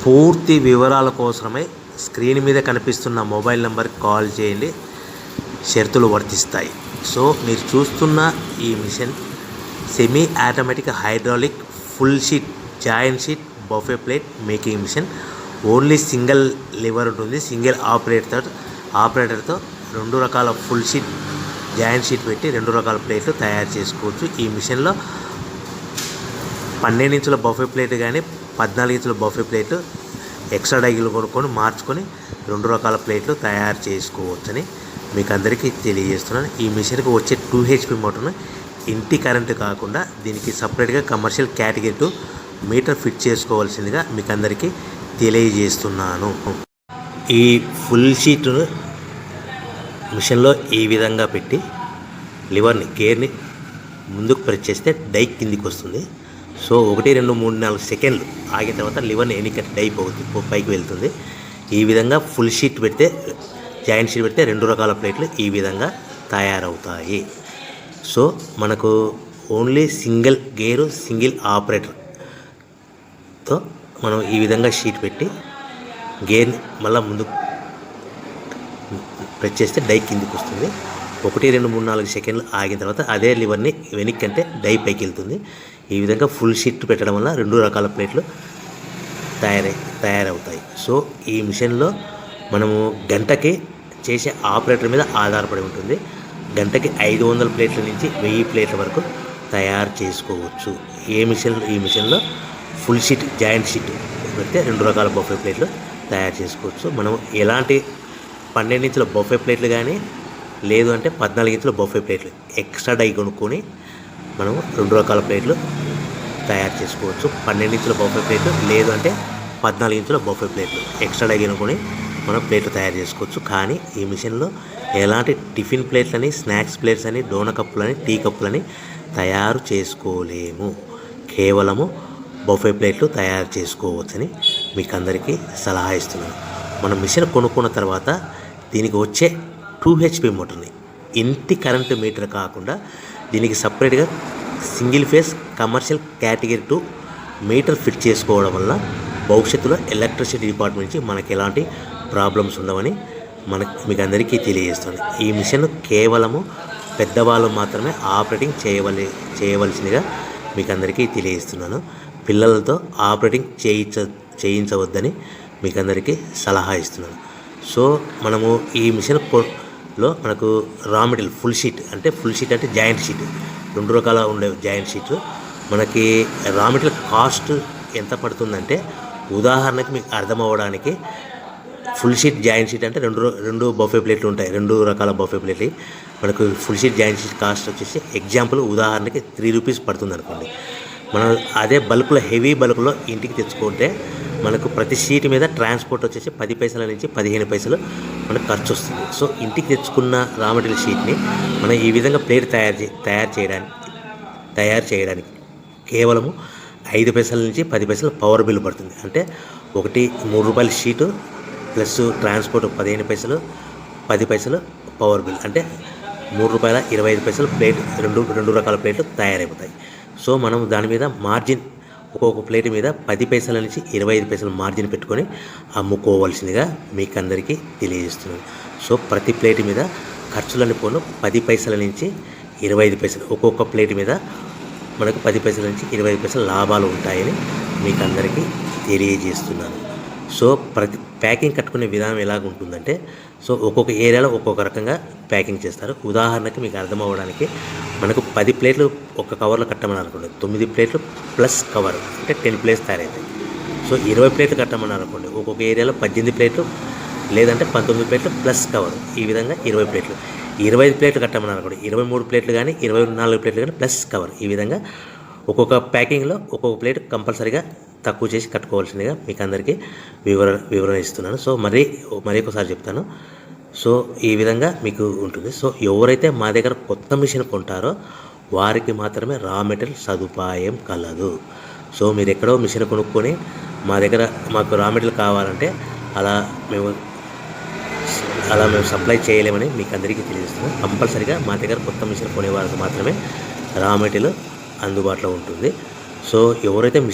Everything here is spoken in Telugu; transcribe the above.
పూర్తి వివరాల కోసమై స్క్రీన్ మీద కనిపిస్తున్న మొబైల్ నెంబర్కి కాల్ చేయండి. షరతులు వర్తిస్తాయి. సో మీరు చూస్తున్న ఈ machine semi automatic hydraulic full sheet joint sheet buffet plate making machine. Only single lever ఉంటుంది. సింగిల్ ఆపరేటర్తో 2 రకాల ఫుల్ షీట్ జాయింట్ షీట్ పెట్టి 2 రకాల ప్లేట్లు తయారు చేసుకోవచ్చు. ఈ మిషన్లో 12 ఇంచుల బఫే ప్లేట్ కానీ 14 ఇంచుల బఫే ప్లేట్ ఎక్స్ట్రా డైలు కొనుక్కొని మార్చుకొని 2 రకాల ప్లేట్లు తయారు చేసుకోవచ్చని మీకు అందరికీ తెలియజేస్తున్నాను. ఈ మిషన్కి వచ్చే 2 HP మోటార్ను ఇంటి కరెంటు కాకుండా దీనికి సపరేట్గా కమర్షియల్ కేటగిరీ 2 మీటర్ ఫిట్ చేసుకోవాల్సిందిగా మీకు అందరికీ తెలియజేస్తున్నాను. ఈ ఫుల్ షీట్ను మిషన్లో ఈ విధంగా పెట్టి లివర్ని గేర్ని ముందుకు ప్రెస్ చేస్తే డై కిందికి వస్తుంది. సో 1 2 3 4 సెకండ్లు ఆగిన తర్వాత లివర్ని ఎన్నిక డై పైకి వెళ్తుంది. ఈ విధంగా ఫుల్ షీట్ పెడితే జాయింట్ షీట్ పెడితే 2 రకాల ప్లేట్లు ఈ విధంగా తయారవుతాయి. సో మనకు ఓన్లీ సింగిల్ గేరు సింగిల్ ఆపరేటర్తో మనం ఈ విధంగా షీట్ పెట్టి గేర్ని మళ్ళీ ముందుకు ప్రెస్ చేస్తే డై కిందికి వస్తుంది. 1 2 3 4 సెకండ్లు ఆగిన తర్వాత అదే లివర్ని వెనక్కి అంటే డై పైకి వెళ్తుంది. ఈ విధంగా ఫుల్ షీట్ పెట్టడం వల్ల 2 రకాల ప్లేట్లు తయారవుతాయి. సో ఈ మిషన్లో మనము గంటకి చేసే ఆపరేటర్ మీద ఆధారపడి ఉంటుంది. గంటకి 500 ప్లేట్ల నుంచి 1000 ప్లేట్ల వరకు తయారు చేసుకోవచ్చు. ఈ మిషన్లో ఫుల్ షీట్ జాయింట్ షీట్ పెడితే 2 రకాల బఫే ప్లేట్లు తయారు చేసుకోవచ్చు. మనం ఎలాంటి 12 ఇంచుల బఫే ప్లేట్లు కానీ లేదు అంటే 14 ఇంచుల బఫే ప్లేట్లు ఎక్స్ట్రా డై కొనుక్కొని మనం 2 రకాల ప్లేట్లు తయారు చేసుకోవచ్చు. 12 ఇంచుల బఫే ప్లేట్లు లేదు అంటే 14 ఇంచుల బఫే ప్లేట్లు ఎక్స్ట్రా డై కొనుక్కొని మనం ప్లేట్లు తయారు చేసుకోవచ్చు. కానీ ఈ మిషన్లో ఎలాంటి టిఫిన్ ప్లేట్లని స్నాక్స్ ప్లేట్స్ అని డోన కప్పులని టీ కప్పులని తయారు చేసుకోలేము. కేవలము బఫే ప్లేట్లు తయారు చేసుకోవచ్చని మీకు అందరికీ సలహా ఇస్తున్నాను. మనం మిషన్ కొనుక్కున్న తర్వాత దీనికి వచ్చే 2 HP మోటార్ని ఇంటి కరెంటు మీటర్ కాకుండా దీనికి సపరేట్గా single phase commercial category 2 metre fit చేసుకోవడం వల్ల భవిష్యత్తులో ఎలక్ట్రిసిటీ డిపార్ట్మెంట్ నుంచి మనకి ఎలాంటి ప్రాబ్లమ్స్ ఉండవని మీకు అందరికీ తెలియజేస్తుంది. ఈ మిషన్ కేవలము పెద్దవాళ్ళు మాత్రమే ఆపరేటింగ్ చేయవలసిందిగా మీకు అందరికీ తెలియజేస్తున్నాను. పిల్లలతో ఆపరేటింగ్ చేయించవద్దని మీకు అందరికీ సలహా ఇస్తున్నాను. సో మనము ఈ మిషన్లో మనకు రా మెటీరియల్ ఫుల్ షీట్ అంటే జాయింట్ షీట్ 2 రకాల ఉండే జాయింట్ షీట్ మనకి రా మెటీరియల్ కాస్ట్ ఎంత పడుతుందంటే ఉదాహరణకి మీకు అర్థం అవ్వడానికి ఫుల్ షీట్ జాయింట్ షీట్ అంటే 2 బఫే ప్లేట్లు ఉంటాయి. 2 రకాల బఫే ప్లేట్లు మనకు full sheet joint sheet cost వచ్చేసి ఎగ్జాంపుల్ ఉదాహరణకి 3 రూపీస్ పడుతుంది అనుకోండి. మనం అదే బల్క్లో హెవీ బల్క్లో ఇంటికి తెచ్చుకుంటే మనకు ప్రతి షీట్ మీద ట్రాన్స్పోర్ట్ వచ్చేసి 10 పైసల నుంచి 15 పైసలు మనకు ఖర్చు వస్తుంది. సో ఇంటికి తెచ్చుకున్న రా మెటీరియల్ షీట్ని మనం ఈ విధంగా ప్లేట్ తయారు చేయడానికి కేవలము 5 పైసల నుంచి 10 పైసలు పవర్ బిల్ పడుతుంది. అంటే ఒకటి 3 రూపాయల షీటు ప్లస్ ట్రాన్స్పోర్ట్ 15 పైసలు 10 పైసలు పవర్ బిల్ అంటే 3 రూపాయల 25 పైసలు ప్లేట్ 2 రకాల ప్లేట్లు తయారైపోతాయి. సో మనం దాని మీద మార్జిన్ ఒక్కొక్క ప్లేట్ మీద 10 పైసల నుంచి 25 పైసలు మార్జిన్ పెట్టుకొని అమ్ముకోవాల్సిందిగా మీకు అందరికీ తెలియజేస్తున్నాను. సో ప్రతి ప్లేట్ మీద ఖర్చులని పోను 10 పైసల నుంచి 25 పైసలు ఒక్కొక్క ప్లేట్ మీద మనకు 10 పైసల నుంచి 25 పైసలు లాభాలు ఉంటాయని మీకు అందరికీ తెలియజేస్తున్నాను. సో ప్రతి ప్యాకింగ్ కట్టుకునే విధానం ఎలాగ ఉంటుందంటే సో ఒక్కొక్క ఏరియాలో ఒక్కొక్క రకంగా ప్యాకింగ్ చేస్తారు. ఉదాహరణకి మీకు అర్థం అవ్వడానికి మనకు 10 ప్లేట్లు ఒక కవర్లో కట్టమని అనుకోండి, 9 ప్లేట్లు ప్లస్ కవర్ అంటే 10 ప్లేట్స్ తయారవుతాయి. సో 20 ప్లేట్లు కట్టమని అనుకోండి, ఒక్కొక్క ఏరియాలో 18 ప్లేట్లు లేదంటే 19 ప్లేట్లు ప్లస్ కవర్ ఈ విధంగా 20 ప్లేట్లు. 25 ప్లేట్లు కట్టమని అనుకోండి, 23 ప్లేట్లు కానీ 24 ప్లేట్లు కానీ ప్లస్ కవర్ ఈ విధంగా ఒక్కొక్క ప్యాకింగ్లో ఒక్కొక్క ప్లేట్ కంపల్సరీగా తక్కువ చేసి కట్టుకోవాల్సిందిగా మీకు అందరికీ వివరణ ఇస్తున్నాను. సో మరి ఒకసారి చెప్తాను. సో ఈ విధంగా మీకు ఉంటుంది. సో ఎవరైతే మా దగ్గర కొత్త మిషన్ కొంటారో వారికి మాత్రమే రా మెటీరియల్ సదుపాయం కలదు. సో మీరు ఎక్కడో మిషన్ కొనుక్కొని మాకు రా మెటీరియల్ కావాలంటే అలా మేము సప్లై చేయలేమని మీకు అందరికీ తెలియజేస్తున్నాం. కంపల్సరీగా మా దగ్గర కొత్త మిషన్ కొనే వారికి మాత్రమే రా మెటీరియల్ అందుబాటులో ఉంటుంది. సో ఎవరైతే మిషన్